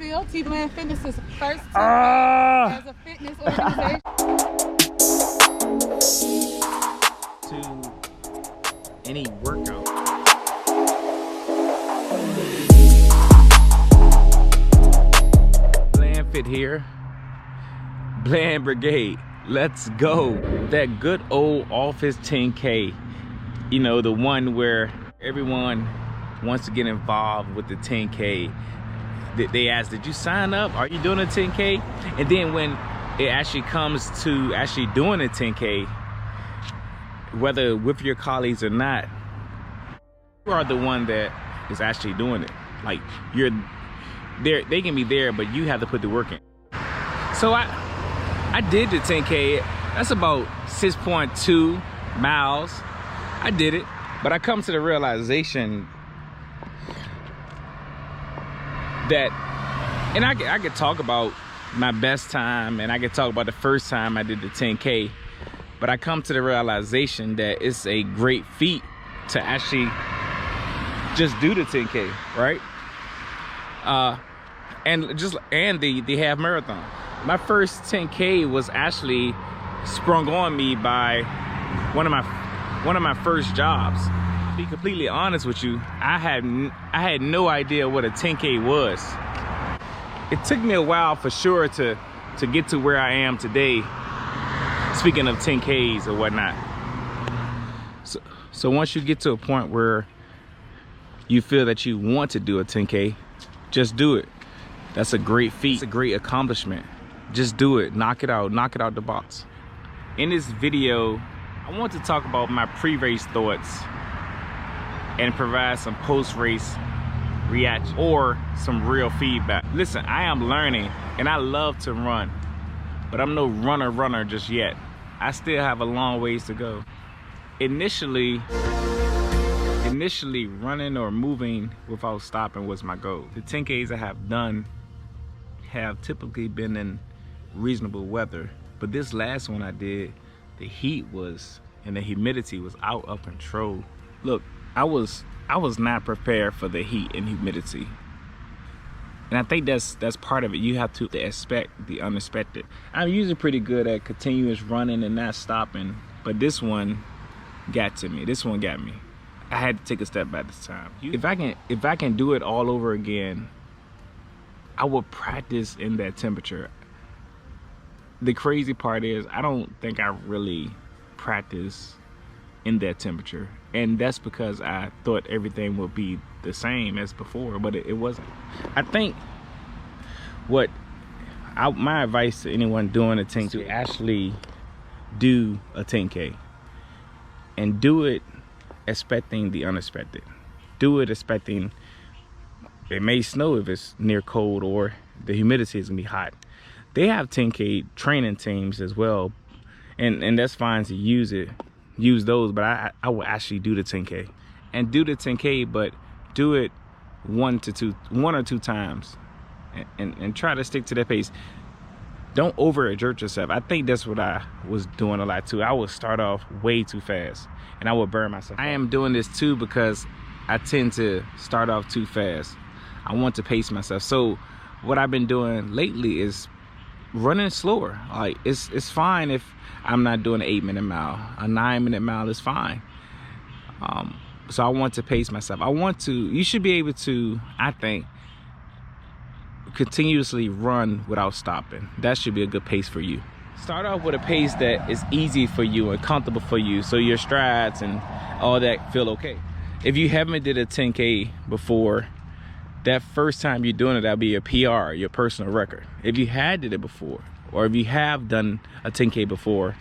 still, BlandFit is first as a fitness organization. To any workout. BlandFit here. Bland Brigade. Let's go. That good old office 10K. You know, the one where everyone wants to get involved with the 10K. They ask, did you sign up? Are you doing a 10K? And then when it actually comes to actually doing a 10K, whether with your colleagues or not, you are the one that is actually doing it. Like, you're there, they can be there, but you have to put the work in. So I did the 10K. That's about 6.2 miles. I did it, but I come to the realization that, and I could talk about my best time, and I could talk about the first time I did the 10K, but I come to the realization that it's a great feat to actually just do the 10K, right? And the half marathon. My first 10K was actually sprung on me by one of my first jobs. To be completely honest with you, I had no idea what a 10K was. It took me a while for sure to get to where I am today, speaking of 10Ks or whatnot. So once you get to a point where you feel that you want to do a 10K, just do it. That's a great feat. It's a great accomplishment. Just do it. Knock it out the box. In this video, I want to talk about my pre-race thoughts and provide some post-race reaction or some real feedback. Listen, I am learning and I love to run, but I'm no runner just yet. I still have a long ways to go. Initially running or moving without stopping was my goal. The 10Ks I have done have typically been in reasonable weather, but this last one I did, the heat was and the humidity was out of control. Look, I was not prepared for the heat and humidity, and I think that's part of it. You have to expect the unexpected. I'm usually pretty good at continuous running and not stopping, but this one got to me. This one got me. I had to take a step back this time. If I can do it all over again, I will practice in that temperature. The crazy part is I don't think I really practice in that temperature, and that's because I thought everything would be the same as before, but it wasn't. I think my advice to anyone doing a 10K is to actually do a 10K and do it expecting the unexpected. Do it expecting it may snow if it's near cold, or the humidity is gonna be hot. They have 10K training teams as well, and that's fine to use those, but I will actually do the 10K and do the 10K, but do it one or two times and try to stick to that pace. Don't over-exert yourself. I think that's what I was doing a lot too. I would start off way too fast and I would burn myself. I am doing this too because I tend to start off too fast. I want to pace myself. So what I've been doing lately is running slower. Like, it's fine if I'm not doing an 8-minute mile. A 9-minute mile is fine. So I want to pace myself. You should be able to, I think, continuously run without stopping. That should be a good pace for you. Start off with a pace that is easy for you and comfortable for you, so your strides and all that feel okay. If you haven't did a 10K before, that first time you're doing it, that'll be your PR, your personal record. If you had did it before, or if you have done a 10K before,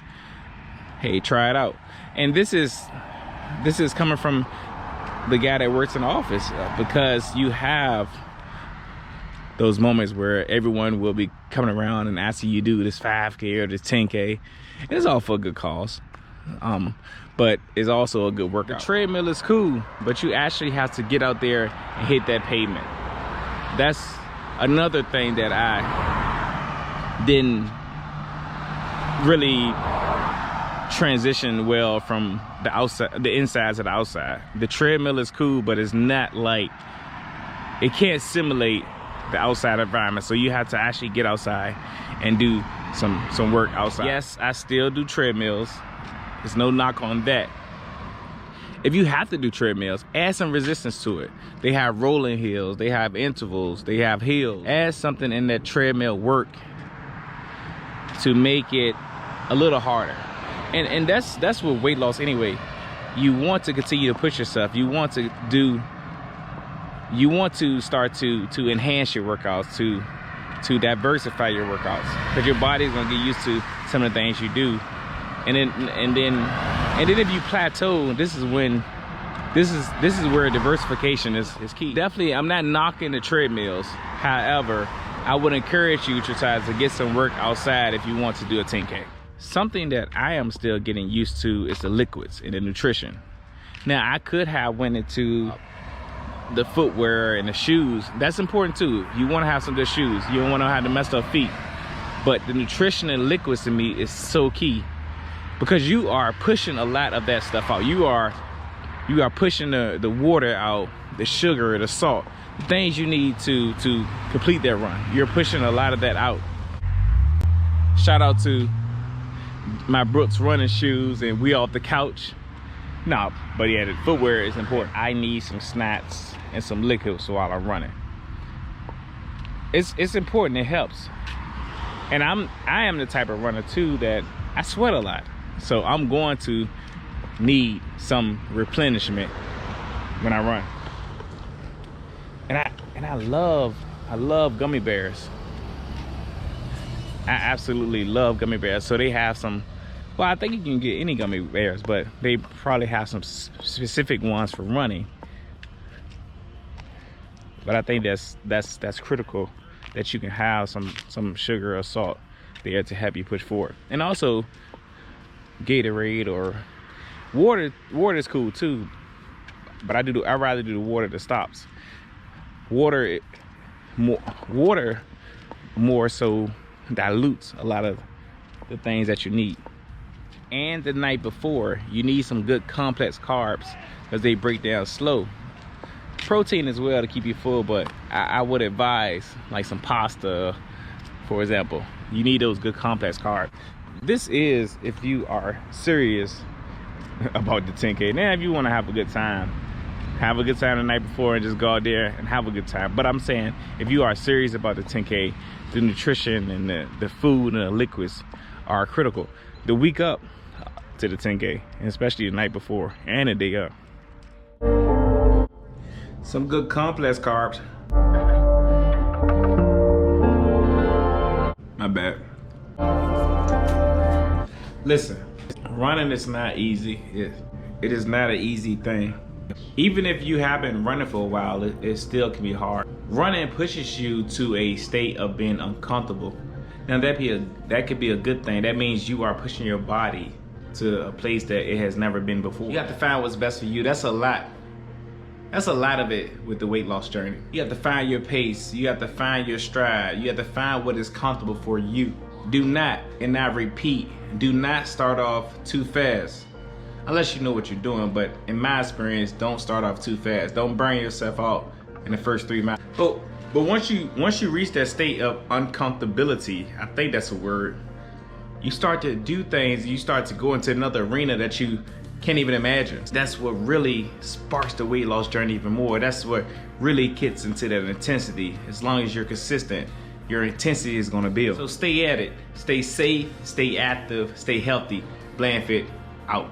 hey, try it out. And this is coming from the guy that works in the office, because you have those moments where everyone will be coming around and asking you to do this 5K or this 10K. And it's all for a good cause, but it's also a good workout. The treadmill is cool, but you actually have to get out there and hit that pavement. That's another thing that I didn't really transition well from the outside, the inside to the outside. The treadmill is cool, but it's not like, it can't simulate the outside environment. So you have to actually get outside and do some work outside. Yes, I still do treadmills. There's no knock on that. If you have to do treadmills, add some resistance to it. They have rolling hills, they have intervals, they have hills. Add something in that treadmill work to make it a little harder. And that's with weight loss anyway. You want to continue to push yourself. You want to start to enhance your workouts, to diversify your workouts, because your body's gonna get used to some of the things you do. And then if you plateau, this is where diversification is key. Definitely, I'm not knocking the treadmills. However, I would encourage you to try to get some work outside if you want to do a 10K. Something that I am still getting used to is the liquids and the nutrition. Now, I could have went into the footwear and the shoes. That's important too. You want to have some good shoes. You don't want to have the messed up feet. But the nutrition and liquids to me is so key, because you are pushing a lot of that stuff out. You are pushing the water out, the sugar, the salt, the things you need to complete that run. You're pushing a lot of that out. Shout out to my Brooks running shoes and We Off the Couch. No, but yeah, the footwear is important. I need some snacks and some liquids while I'm running. It's important, it helps. And I am the type of runner too that I sweat a lot. So I'm going to need some replenishment when I run. And I love gummy bears. I absolutely love gummy bears. So they have some, well, I think you can get any gummy bears, but they probably have some specific ones for running. But I think that's critical, that you can have some sugar or salt there to help you push forward. And also Gatorade or water. Water is cool too, but I'd rather do the water that stops. Water more so dilutes a lot of the things that you need. And the night before, you need some good complex carbs because they break down slow. Protein as well to keep you full, but I would advise like some pasta, for example. You need those good complex carbs. This is if you are serious about the 10K. Now, if you want to have a good time the night before and just go out there and have a good time. But I'm saying, if you are serious about the 10K, the nutrition and the food and the liquids are critical. The week up to the 10K, and especially the night before and the day up. Some good complex carbs. My bad. Listen, running is not easy. It is not an easy thing. Even if you have been running for a while, it still can be hard. Running pushes you to a state of being uncomfortable. Now that could be a good thing. That means you are pushing your body to a place that it has never been before. You have to find what's best for you. That's a lot of it with the weight loss journey. You have to find your pace. You have to find your stride. You have to find what is comfortable for you. Do not, and I repeat, do not start off too fast. Unless you know what you're doing, but in my experience, don't start off too fast. Don't burn yourself out in the first 3 miles. But once you reach that state of uncomfortability, I think that's a word, you start to do things, you start to go into another arena that you can't even imagine. That's what really sparks the weight loss journey even more. That's what really gets into that intensity. As long as you're consistent, your intensity is gonna build. So stay at it, stay safe, stay active, stay healthy. BlandFit out.